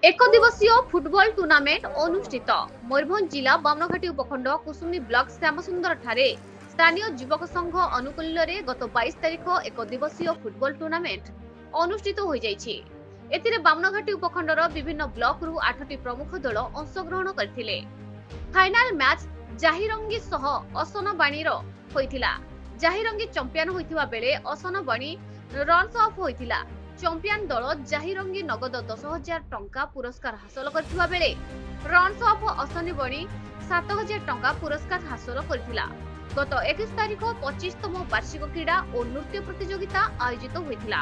एक दिवसीय football tournament अनुष्ठित Mayurbhanj जिला बामनघाटी उपखंड कुसुमी ब्लॉक श्यामसुंदर ठारे स्थानीय युवक संघ अनुकूल्य गत 22 तारिख एक दिवसीय फुटबॉल टूर्नामेंट अनुष्ठित हो जाइछि। एथिरे बामनघाटी उपखंडर विभिन्न ब्लॉक रु 8टी प्रमुख दल अंशग्रहण करथिले। फाइनाल मैच जाहिरंगी सह असनबाणी होइथिला। जाहिरंगी चैंपियन होइथिबा बेले असनबाणी रनर्स अफ होइथिला। चैंपियन दल जाहिरंगी नगद 10,000 टंका पुरस्कार हासिल करथिबा बेले रनर्स अफ असनबाणी 7,000 टंका पुरस्कार हासिल करथिला। गत 21 तारिख 25तम वार्षिक क्रीड़ा और नृत्य प्रतियोगिता आयोजित होइथिला।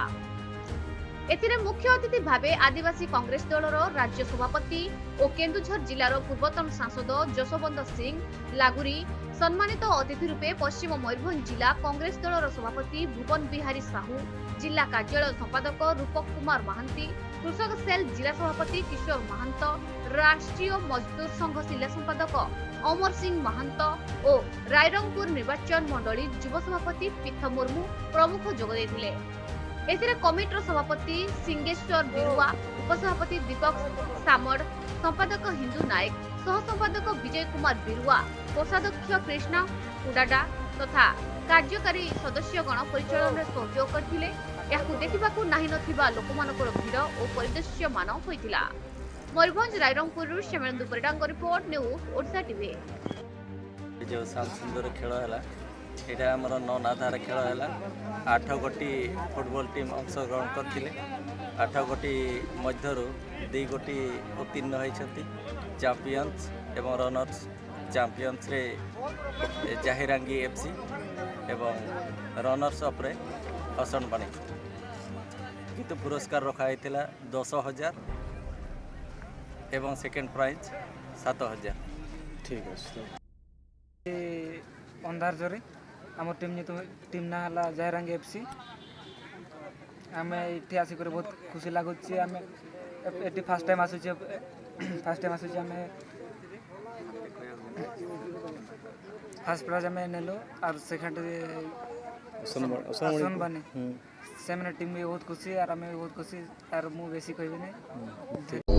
एथिरे मुख्य अतिथि भावे आदिवासी कांग्रेस दलर राज्य सभापति और केन्दुझर जिलार पूर्वतन सांसद जसवंत सिंह लागुरी सम्मानित अतिथि रूपे पश्चिम मयूरभंज जिला कांग्रेस दलर सभापति भुवन बिहारी साहू, जिला कार्यालय संपादक रूपक कुमार महांती, कृषक सेल जिला सभापति किशोर महंत, राष्ट्रीय मजदूर संघ जिला संपादक अमर सिंह महंत और रायरंगपुर निर्वाचन मंडली युव सभापति पीठ मुर्मू प्रमुख जोगदेइथिले। एथिरे कमिटीर सभापति सिंगेश्वर बिरुआ, उपसभापति दीपक सामड़, संपादक हिंदू नायक, सह संपादक विजय कुमार बिरुआ, कोषाध्यक्ष कृष्णा कुडाडा तथा कार्यकारी सदस्यगण परिचालन सहयोग करथिले। याकु देखिबाकु नाही नथिबा लोकमानकर भीड़ और परिदृश्यमान होइतिला। मयूरभंज रायरंगपुर श्यामेन्दु परिडांग रिपोर्ट न्यूज ओडिशा टीवी। जो श्यामसुंदर खेल है यहाँ आमर ननाधार खेल है 8 गोटी फुटबॉल टीम अंशग्रहण करते 8 गोटी मध्य 2 गोटी उत्तीर्ण होती चैंपियंस एवं रनर्स। चैंपियंस रे जाहिरांगी एफसी एवं रनर्स अपरे असनबाणी किंतु पुरस्कार रखाई 10,000 एवं सेकेंड प्राइज 7,000। ठीक है अंधार जरे आम टीम ना है जाहिरंगी एफसी। आम ये आसिक बहुत खुशी लगुच। आम ये फास्ट टाइम आसूचे आम फास्ट प्राइज आम नेलु और सेकेंड असनबानी से टीम भी बहुत खुशी और आम भी बहुत खुशी और मुझे बेसी कहबी नहीं।